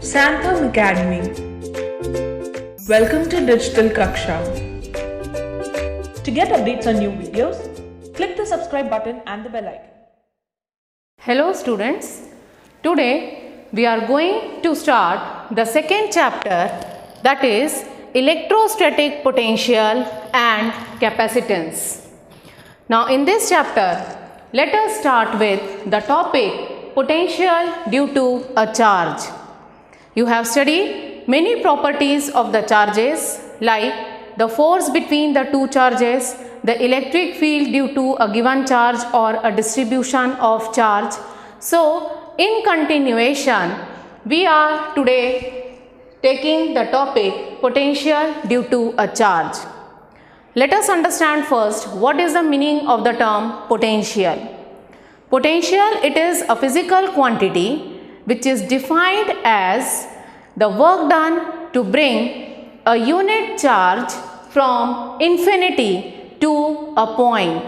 Santham Academy. Welcome to Digital Kaksha. To get updates on new videos, click the subscribe button and the bell icon. Hello students, today we are going to start the second chapter, that is electrostatic potential and capacitance. Now in this chapter, let us start with the topic potential due to a charge. You have studied many properties of the charges like the force between the two charges, the electric field due to a given charge or a distribution of charge. So, in continuation, we are today taking the topic potential due to a charge. Let us understand first what is the meaning of the term potential. Potential, it is a physical quantity which is defined as the work done to bring a unit charge from infinity to a point,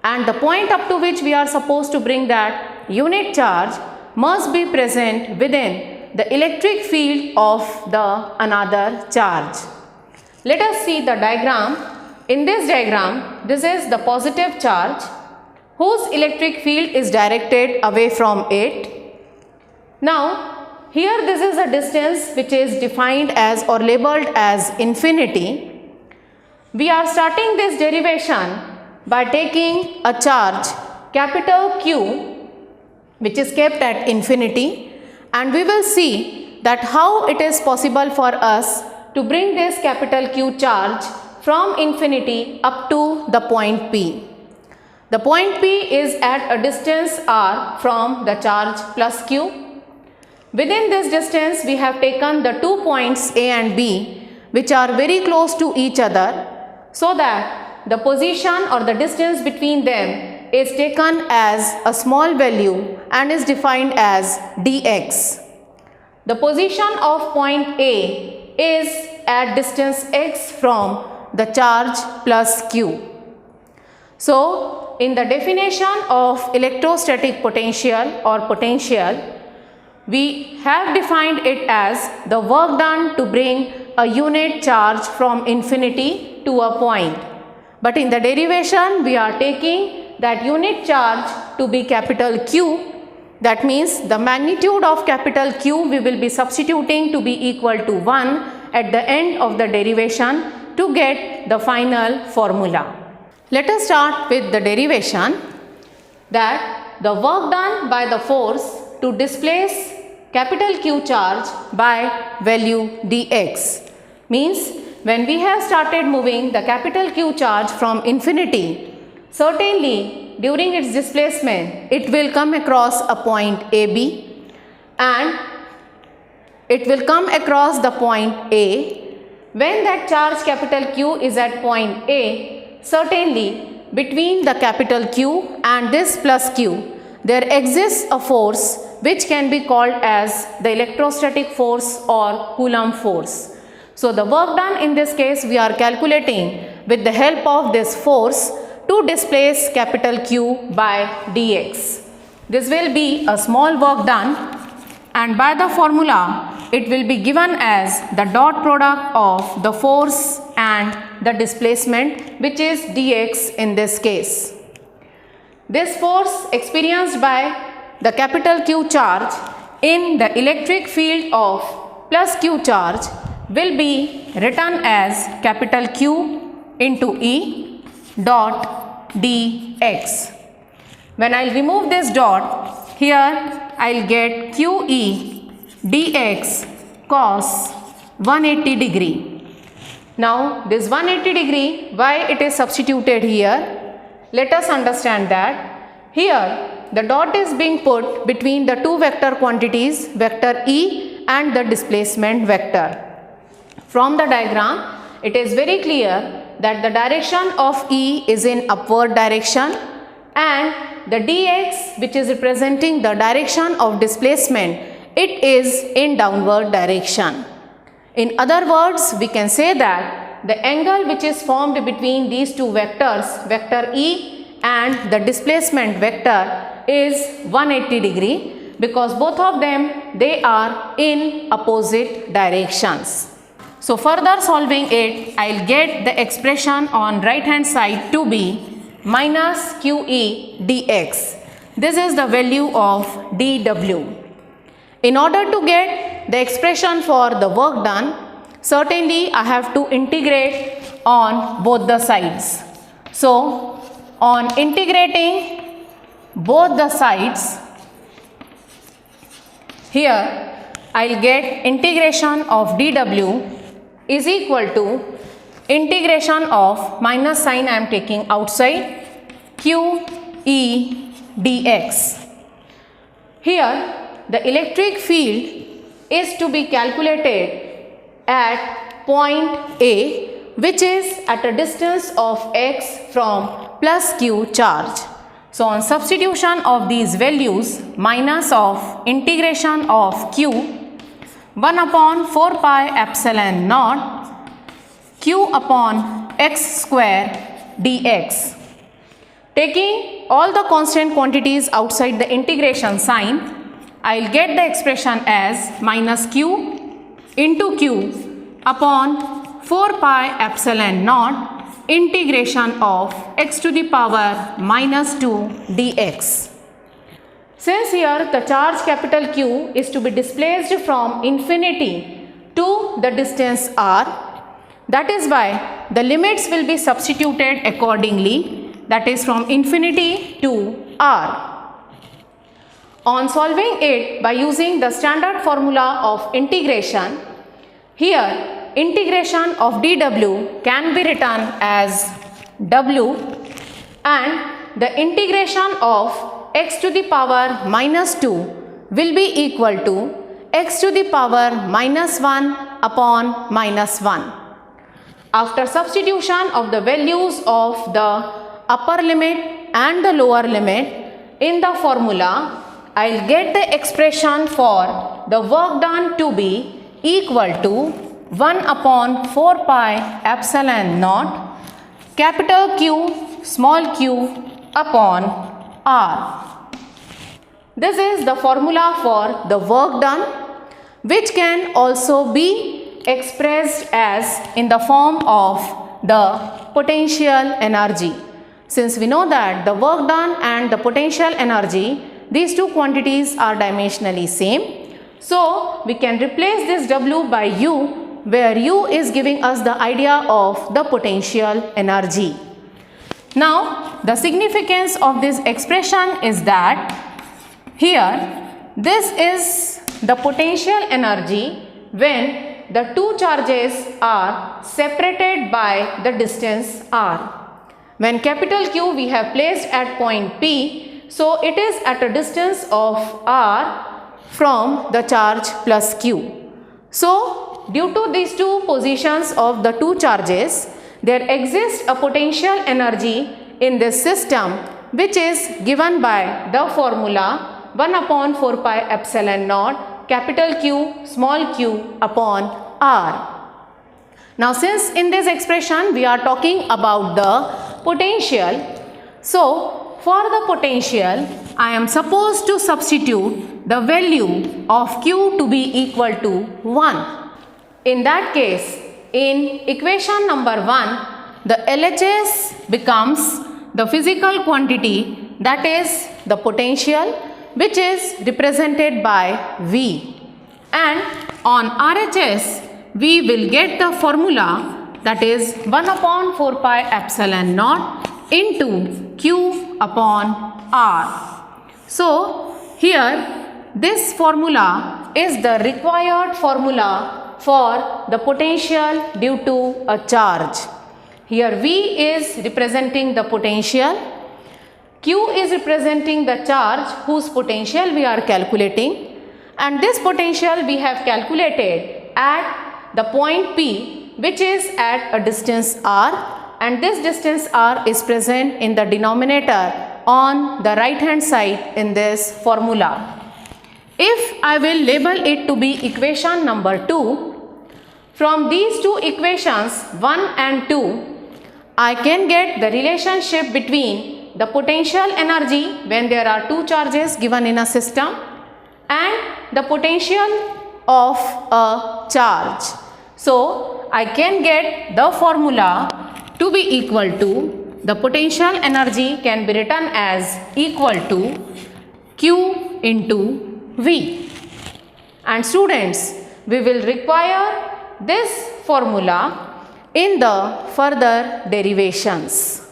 and the point up to which we are supposed to bring that unit charge must be present within the electric field of the another charge. Let us see the diagram. In this diagram, this is the positive charge whose electric field is directed away from it. Now, here this is a distance which is defined as or labeled as infinity. We are starting this derivation by taking a charge capital Q which is kept at infinity, and we will see that how it is possible for us to bring this capital Q charge from infinity up to the point P. The point P is at a distance r from the charge plus Q. Within this distance, we have taken the 2 points A and B which are very close to each other, so that the position or the distance between them is taken as a small value and is defined as dx. The position of point A is at distance x from the charge plus Q. So, in the definition of electrostatic potential or potential, we have defined it as the work done to bring a unit charge from infinity to a point. But in the derivation, we are taking that unit charge to be capital Q. That means the magnitude of capital Q we will be substituting to be equal to 1 at the end of the derivation to get the final formula. Let us start with the derivation, that the work done by the force to displace capital Q charge by value dx means when we have started moving the capital Q charge from infinity, certainly during its displacement it will come across a point AB, and it will come across the point A. When that charge capital Q is at point A, certainly between the capital Q and this plus Q there exists a force which can be called as the electrostatic force or Coulomb force. So, the work done in this case we are calculating with the help of this force to displace capital Q by dx. This will be a small work done, and by the formula it will be given as the dot product of the force and the displacement, which is dx in this case. This force experienced by the capital Q charge in the electric field of plus Q charge will be written as capital Q into E dot dx. When I will remove this dot, here I will get QE dx cos 180 degree. Now this 180 degree, why it is substituted here? Let us understand that here the dot is being put between the two vector quantities, vector E and the displacement vector. From the diagram, it is very clear that the direction of E is in upward direction, and the dx, which is representing the direction of displacement, it is in downward direction. In other words, we can say that the angle which is formed between these two vectors, vector E and the displacement vector, is 180 degree because both of them, they are in opposite directions. So further solving it, I'll get the expression on right hand side to be minus QE dx. This is the value of dW. In order to get the expression for the work done, certainly I have to integrate on both the sides. So on integrating both the sides, here I'll get integration of dW is equal to integration of minus sign I am taking outside QE dx. Here the electric field is to be calculated at point A, which is at a distance of x from plus q charge. So on substitution of these values, minus of integration of q 1 upon 4 pi epsilon naught q upon x square dx. Taking all the constant quantities outside the integration sign, I'll get the expression as minus q into q upon 4 pi epsilon naught integration of x to the power minus 2 dx. Since here the charge capital Q is to be displaced from infinity to the distance r, that is why the limits will be substituted accordingly, that is from infinity to r. On solving it by using the standard formula of integration, here integration of dw can be written as w and the integration of x to the power minus 2 will be equal to x to the power minus 1 upon minus 1. After substitution of the values of the upper limit and the lower limit in the formula, I'll get the expression for the work done to be equal to 1 upon 4 pi epsilon naught capital Q small q upon R. This is the formula for the work done, which can also be expressed as in the form of the potential energy. Since we know that the work done and the potential energy, these two quantities are dimensionally same. So we can replace this W by U, where U is giving us the idea of the potential energy. Now the significance of this expression is that here this is the potential energy when the two charges are separated by the distance r. When capital Q we have placed at point P, so it is at a distance of r from the charge plus Q. So due to these two positions of the two charges, there exists a potential energy in this system, which is given by the formula 1 upon 4 pi epsilon naught capital Q small q upon r. Now since in this expression we are talking about the potential, so for the potential I am supposed to substitute the value of Q to be equal to 1. In that case, in equation number 1, the LHS becomes the physical quantity, that is the potential, which is represented by V, and on RHS we will get the formula, that is 1 upon 4 pi epsilon naught into Q upon R. So here this formula is the required formula for the potential due to a charge. Here V is representing the potential, Q is representing the charge whose potential we are calculating, and this potential we have calculated at the point P, which is at a distance r, and this distance r is present in the denominator on the right hand side in this formula. If I will label it to be equation number 2, from these two equations 1 and 2, I can get the relationship between the potential energy when there are two charges given in a system and the potential of a charge. So, I can get the formula to be equal to, the potential energy can be written as equal to Q into V. And students, we will require this formula in the further derivations.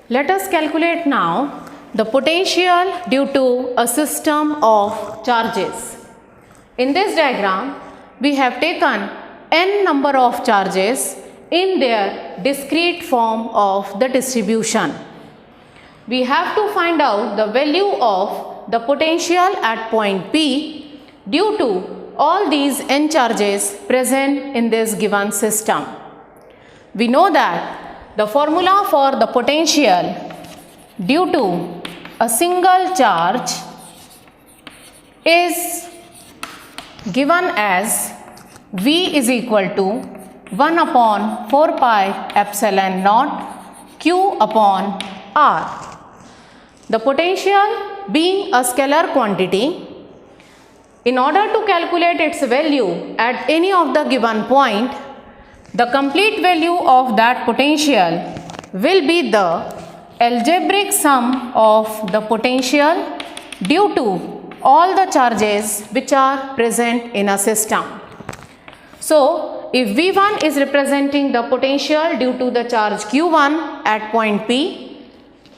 Let us calculate now the potential due to a system of charges. In this diagram, we have taken n number of charges in their discrete form of the distribution. We have to find out the value of the potential at point P due to all these n charges present in this given system. We know that the formula for the potential due to a single charge is given as V is equal to 1 upon 4 pi epsilon naught Q upon R. The potential being a scalar quantity, in order to calculate its value at any of the given point, the complete value of that potential will be the algebraic sum of the potential due to all the charges which are present in a system. So, if V1 is representing the potential due to the charge Q1 at point P,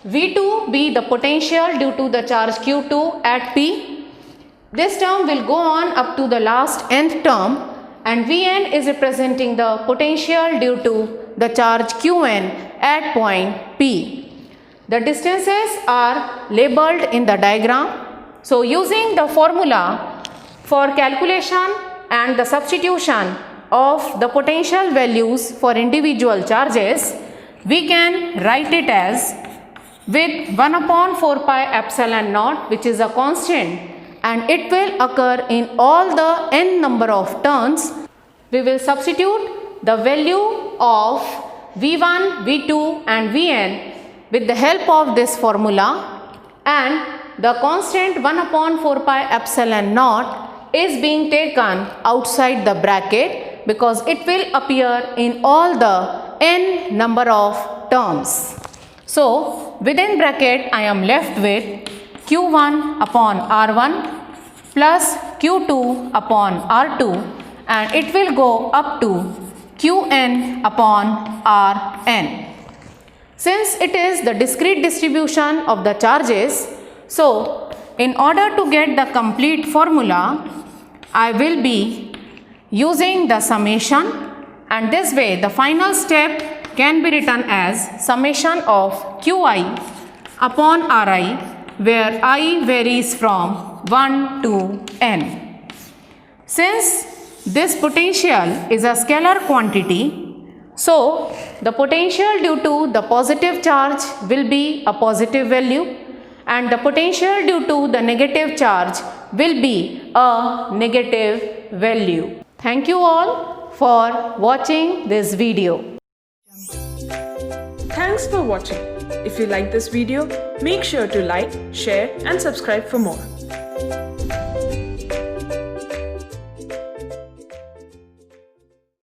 V2 be the potential due to the charge Q2 at P, this term will go on up to the last nth term, and Vn is representing the potential due to the charge Qn at point P. The distances are labeled in the diagram. So, using the formula for calculation and the substitution of the potential values for individual charges, we can write it as with 1 upon 4 pi epsilon naught, which is a constant, and it will occur in all the n number of turns. We will substitute the value of V1, V2 and Vn with the help of this formula, and the constant 1 upon 4 pi epsilon naught is being taken outside the bracket because it will appear in all the n number of terms. So, within bracket I am left with Q1 upon R1 plus Q2 upon R2, and it will go up to Qn upon Rn. Since it is the discrete distribution of the charges, so in order to get the complete formula, I will be using the summation, and this way the final step can be written as summation of Qi upon Ri, where I varies from 1 to n. Since this potential is a scalar quantity, so the potential due to the positive charge will be a positive value, and the potential due to the negative charge will be a negative value. Thank you all for watching this video. Thanks for watching. If you like this video, make sure to like, share and subscribe for more.